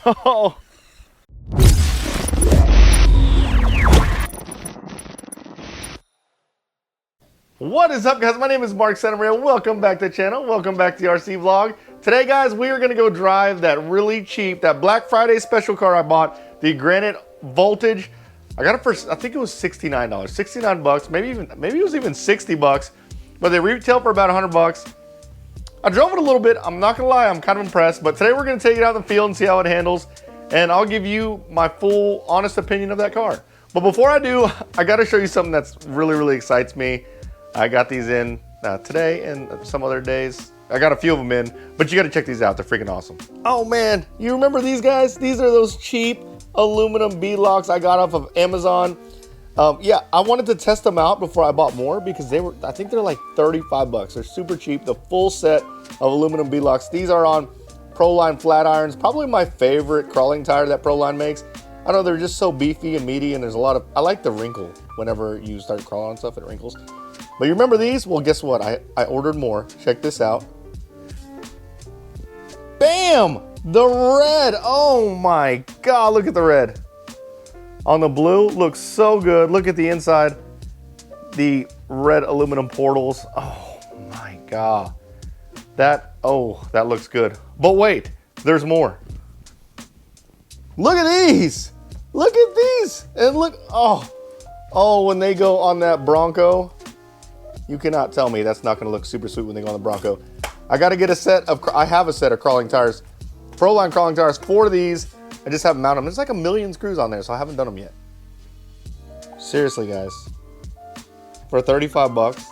Oh. What is up, guys? My name is Mark Santamaria. Welcome back to the channel. Welcome back to the RC vlog. Today, guys, we are going to go drive that really cheap, that Black Friday special car I bought, the Granite Voltage. I got it for, I think it was $69, 69 bucks, maybe it was even 60 bucks, but they retail for about 100 bucks. I drove it a little bit. I'm not gonna lie, I'm kind of impressed, but today we're gonna take it out in the field and see how it handles, and I'll give you my full, honest opinion of that car. But before I do, I gotta show you something that's really excites me. I got these in today and some other days. I got a few of them in, but you gotta check these out. They're freaking awesome. Oh man, you remember these guys? These are those cheap aluminum bead locks I got off of Amazon. Yeah, I wanted to test them out before I bought more because they were, I think they're like 35 bucks. They're super cheap, the full set of aluminum bead locks. These are on Proline flat irons, probably my favorite crawling tire that Proline makes. I don't know, they're just so beefy and meaty, and there's a lot of, I like the wrinkle whenever you start crawling on stuff, it wrinkles. But you remember these? Well, guess what? I ordered more. Check this out. Bam! The red. Oh my God, look at the red. On the blue, looks so good. Look at the inside. The red aluminum portals. Oh my God. That looks good. But wait, there's more. Look at these. Look at these. And look, oh, when they go on that Bronco, you cannot tell me that's not gonna look super sweet when they go on the Bronco. I gotta get a set of, I have a set of crawling tires, Proline crawling tires for these. I just haven't mounted them. There's like a million screws on there, so I haven't done them yet. Seriously, guys. For 35 bucks,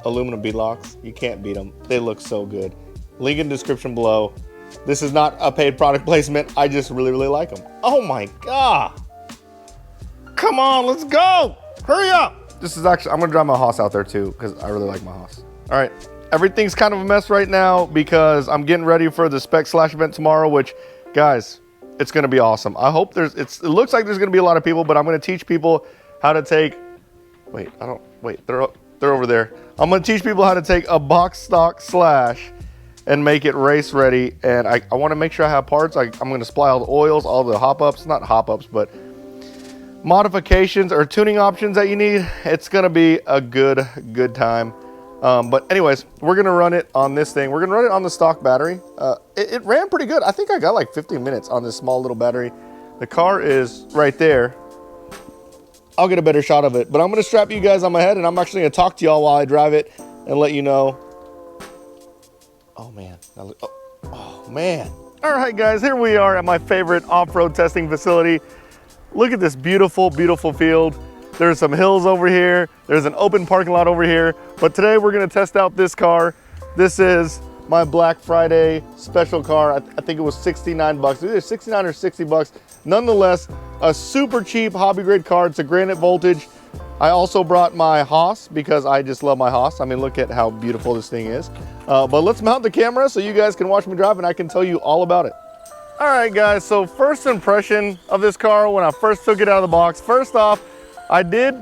aluminum bead locks, you can't beat them. They look so good. Link in the description below. This is not a paid product placement. I just really like them. Oh my God. Come on, let's go. Hurry up. This is actually, I'm gonna drive my Haas out there too because I really like my Haas. All right, everything's kind of a mess right now because I'm getting ready for the Spec Slash event tomorrow, which, guys, it's gonna be awesome. I hope it looks like there's gonna be a lot of people, but I'm gonna teach people how to take, they're over there. I'm gonna teach people how to take a box stock Slash and make it race ready. And I wanna make sure I have parts. I'm gonna supply all the oils, all the hop-ups, not hop-ups, but modifications or tuning options that you need. It's gonna be a good time. But anyways, we're gonna run it on this thing. We're gonna run it on the stock battery. It ran pretty good. I think I got like 15 minutes on this small little battery. The car is right there. I'll get a better shot of it, but I'm gonna strap you guys on my head and I'm actually gonna talk to y'all while I drive it and let you know. Oh man, oh man. All right guys, here we are at my favorite off-road testing facility. Look at this beautiful field. There's some hills over here. There's an open parking lot over here. But today we're gonna test out this car. This is my Black Friday special car. I think it was 69 bucks, either 69 or 60 bucks. Nonetheless, a super cheap hobby grade car. It's a Granite Voltage. I also brought my Haas because I just love my Haas. I mean, look at how beautiful this thing is. But let's mount the camera so you guys can watch me drive and I can tell you all about it. All right guys, so first impression of this car when I first took it out of the box. First off, I did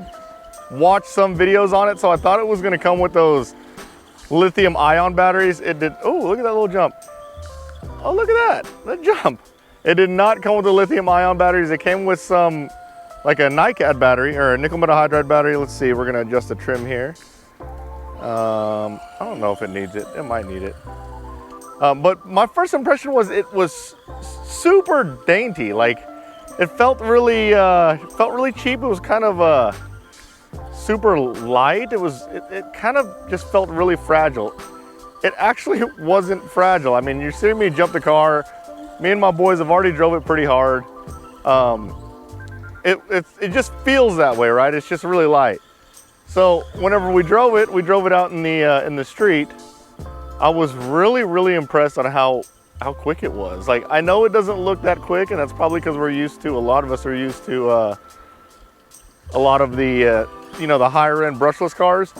watch some videos on it, so I thought it was gonna come with those lithium ion batteries. It did, oh, look at that little jump. Oh, look at that jump. It did not come with the lithium ion batteries. It came with some, like a NiCad battery or a nickel metal hydride battery. Let's see, we're gonna adjust the trim here. I don't know if it needs it, it might need it. But my first impression was it was super dainty. Like it felt really cheap. It was kind of super light. It kind of just felt really fragile. It actually wasn't fragile. I mean, you're seeing me jump the car. Me and my boys have already drove it pretty hard. It just feels that way, right? It's just really light. So whenever we drove it out in the street. I was really impressed on how quick it was. Like, I know it doesn't look that quick, and that's probably because a lot of us are used to a lot of the the higher end brushless cars.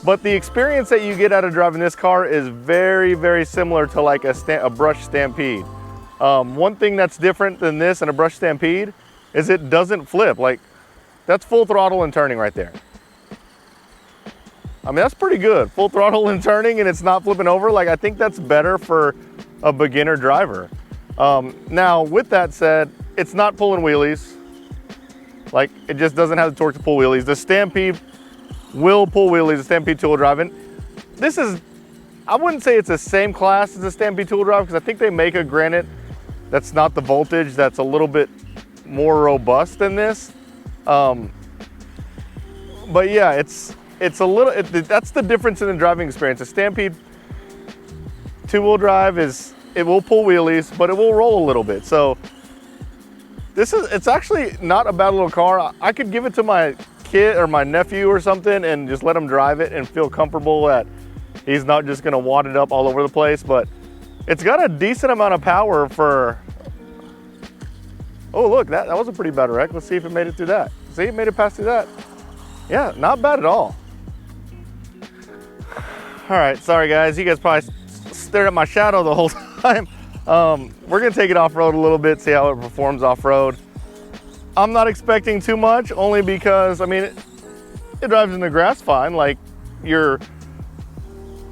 But the experience that you get out of driving this car is very similar to like a brush Stampede. One thing that's different than this and a brush Stampede is it doesn't flip. Like, that's full throttle and turning right there. I mean, that's pretty good. Full throttle and turning and it's not flipping over. Like, I think that's better for a beginner driver. Now, with that said, it's not pulling wheelies. Like, it just doesn't have the torque to pull wheelies. The Stampede will pull wheelies, the Stampede two-wheel drive. And this is, I wouldn't say it's the same class as the Stampede two-wheel drive, because I think they make a Granite that's not the voltage, that's a little bit more robust than this. But yeah, it's a little, that's the difference in the driving experience. The Stampede two-wheel drive it will pull wheelies, but it will roll a little bit. So it's actually not a bad little car. I could give it to my kid or my nephew or something and just let him drive it and feel comfortable that he's not just gonna wad it up all over the place. But it's got a decent amount of power for, oh look, that was a pretty bad wreck. Let's see if it made it through that. See, it made it past through that. Yeah, not bad at all. All right, sorry guys, you guys probably stared at my shadow the whole time. We're gonna take it off-road a little bit, see how it performs off-road. I'm not expecting too much, only because, I mean, it drives in the grass fine, like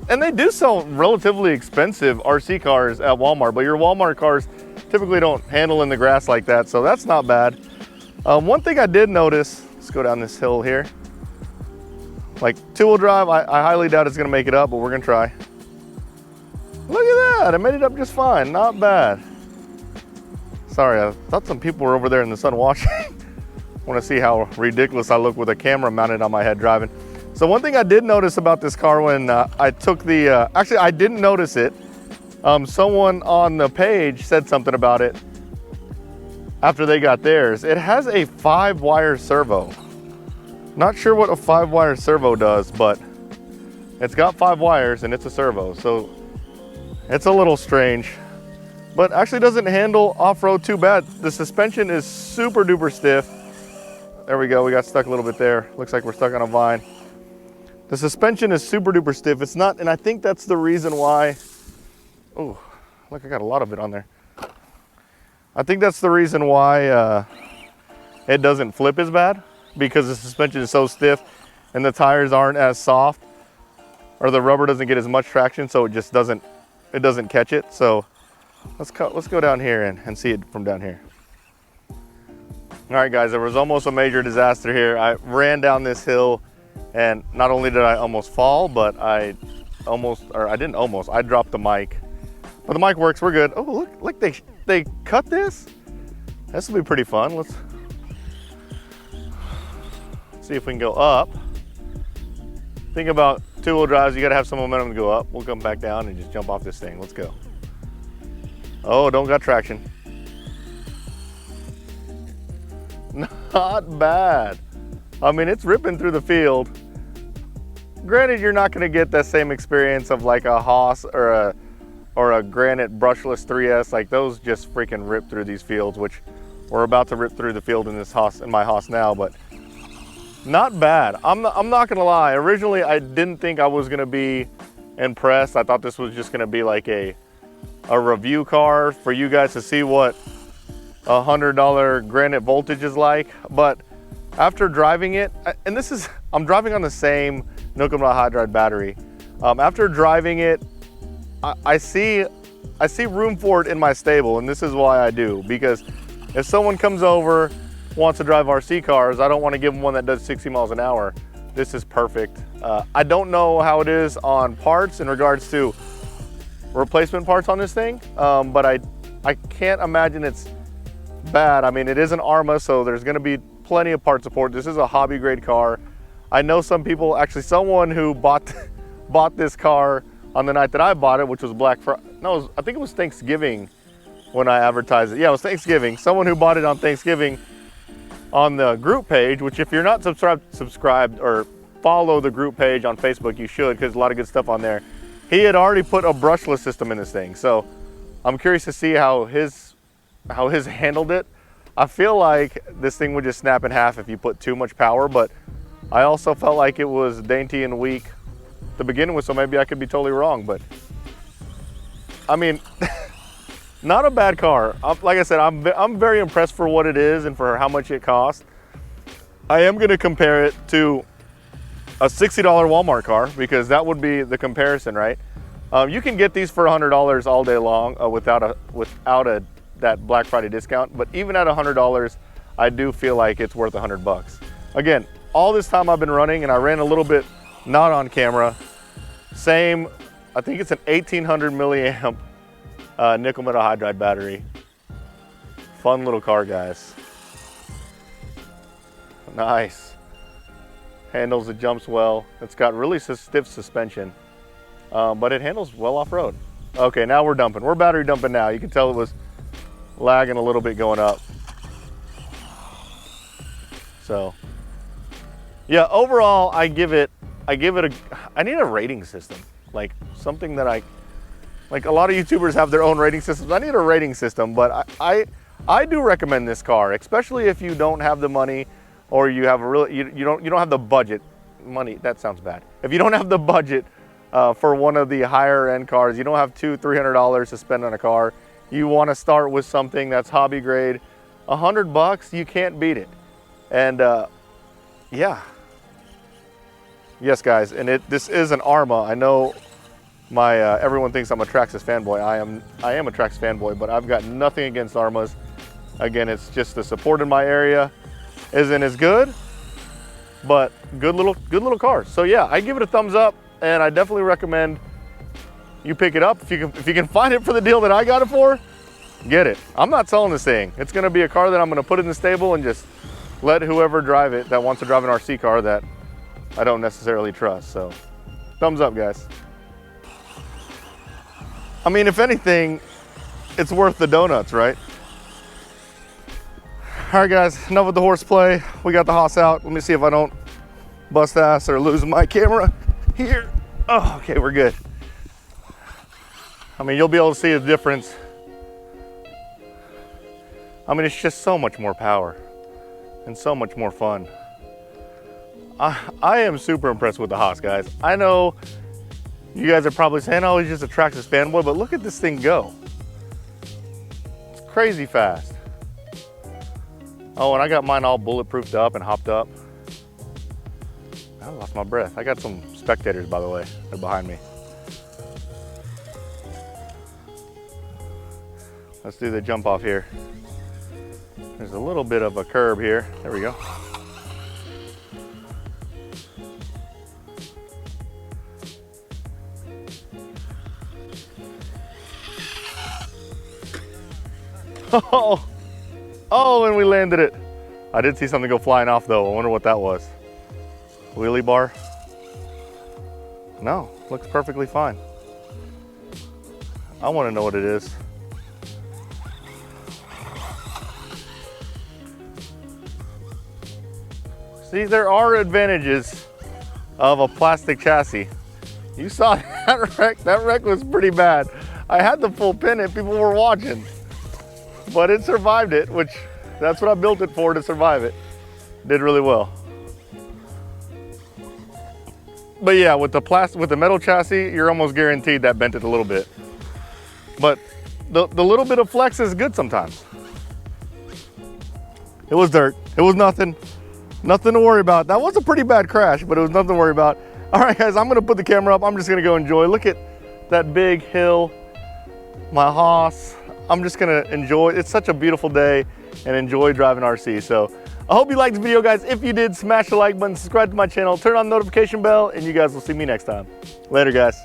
and they do sell relatively expensive RC cars at Walmart, but your Walmart cars typically don't handle in the grass like that, so that's not bad. One thing I did notice, let's go down this hill here. Like two-wheel drive, I highly doubt it's gonna make it up, but we're gonna try. Look at that, I made it up just fine, not bad. Sorry, I thought some people were over there in the sun watching. Want to see how ridiculous I look with a camera mounted on my head driving. So one thing I did notice about this car when I took the, actually I didn't notice it. Someone on the page said something about it after they got theirs. It has a 5-wire servo. Not sure what a 5-wire servo does, but it's got 5 wires and it's a servo. So it's a little strange, but actually doesn't handle off-road too bad. The suspension is super duper stiff. There we go, we got stuck a little bit there. Looks like we're stuck on a vine. The suspension is super duper stiff. It's not, and I think that's the reason why, oh, look, I got a lot of it on there. I think that's the reason why it doesn't flip as bad, because the suspension is so stiff and the tires aren't as soft, or the rubber doesn't get as much traction, so it just doesn't catch it. So let's go down here and see it from down here. All right guys, there was almost a major disaster here. I ran down this hill, and not only did I almost fall, but I dropped the mic. But the mic works, we're good. Oh, look, they cut this? This will be pretty fun. Let's see if we can go up. Think about two-wheel drives, you gotta have some momentum to go up. We'll come back down and just jump off this thing. Let's go. Oh, don't got traction. Not bad. I mean, it's ripping through the field. Granted, you're not gonna get that same experience of like a Haas or a Granite brushless 3S. Like those just freaking rip through these fields, which we're about to rip through the field in my Haas now, but not bad. I'm not gonna lie. Originally, I didn't think I was gonna be impressed. I thought this was just gonna be like a review car for you guys to see what $100 Granite voltage is like. But after driving it, and I'm driving on the same Nukem hydride battery. After driving it, I see room for it in my stable, and this is why I do. Because if someone comes over, wants to drive RC cars, I don't want to give them one that does 60 miles an hour. This is perfect. I don't know how it is on parts in regards to replacement parts on this thing, but I can't imagine it's bad. I mean, it is an Arrma, so there's going to be plenty of part support. This is a hobby grade car. I know some people, actually someone who bought this car on the night that I bought it, which was Black Friday. No, I think it was Thanksgiving when I advertised it. Yeah, it was Thanksgiving. Someone who bought it on Thanksgiving on the group page, which if you're not subscribed or follow the group page on Facebook, you should, because a lot of good stuff on there. He had already put a brushless system in this thing. So I'm curious to see how his handled it. I feel like this thing would just snap in half if you put too much power, but I also felt like it was dainty and weak to begin with, so maybe I could be totally wrong. But I mean, not a bad car. Like I said, I'm very impressed for what it is and for how much it costs. I am going to compare it to a $60 Walmart car, because that would be the comparison, right? You can get these for $100 all day long without that Black Friday discount. But even at $100, I do feel like it's worth $100. Again, all this time I've been running, and I ran a little bit not on camera. Same, I think it's an 1800 milliamp nickel metal hydride battery. Fun little car, guys. Nice. Handles, it jumps well. It's got really stiff suspension, but it handles well off-road. Okay, now we're dumping. We're battery dumping now. You can tell it was lagging a little bit going up. So, yeah, overall, I need a rating system. Like something that like a lot of YouTubers have their own rating systems. I need a rating system, but I do recommend this car, especially if you don't have the money, or you have you don't have the budget. Money, that sounds bad. If you don't have the budget for one of the higher end cars, you don't have $200-300 to spend on a car, you want to start with something that's hobby grade, $100, you can't beat it. And yeah, yes guys, and this is an Arrma. I know my everyone thinks I'm a Traxxas fanboy. I am a Traxxas fanboy, but I've got nothing against Arrmas. Again, it's just the support in my area isn't as good, but good little cars. So yeah, I give it a thumbs up, and I definitely recommend you pick it up if you can find it for the deal that I got it for. Get it. I'm not selling this thing. It's going to be a car that I'm going to put in the stable and just let whoever drive it that wants to drive an RC car that I don't necessarily trust. So thumbs up, guys. I mean, if anything, it's worth the donuts, right? All right, guys, enough with the horseplay. We got the hoss out. Let me see if I don't bust ass or lose my camera here. Oh, okay, we're good. I mean, you'll be able to see the difference. I mean, it's just so much more power and so much more fun. I am super impressed with the hoss, guys. I know you guys are probably saying, oh, he's just a Traxxas fanboy, but look at this thing go. It's crazy fast. Oh, and I got mine all bulletproofed up and hopped up. I lost my breath. I got some spectators, by the way. They're behind me. Let's do the jump off here. There's a little bit of a curb here. There we go. Oh, and we landed it. I did see something go flying off though. I wonder what that was. Wheelie bar? No, looks perfectly fine. I want to know what it is. See, there are advantages of a plastic chassis. You saw that wreck. That wreck was pretty bad. I had the full pin and people were watching. But it survived it, which that's what I built it for, to survive it. Did really well. But yeah, with the metal chassis, you're almost guaranteed that bent it a little bit. But the little bit of flex is good sometimes. It was dirt. It was nothing. Nothing to worry about. That was a pretty bad crash, but it was nothing to worry about. All right, guys, I'm gonna put the camera up. I'm just gonna go enjoy. Look at that big hill, my hoss. I'm just gonna enjoy. It's such a beautiful day and enjoy driving RC. So I hope you liked the video, guys. If you did, smash the like button, subscribe to my channel, turn on the notification bell, and you guys will see me next time. Later, guys.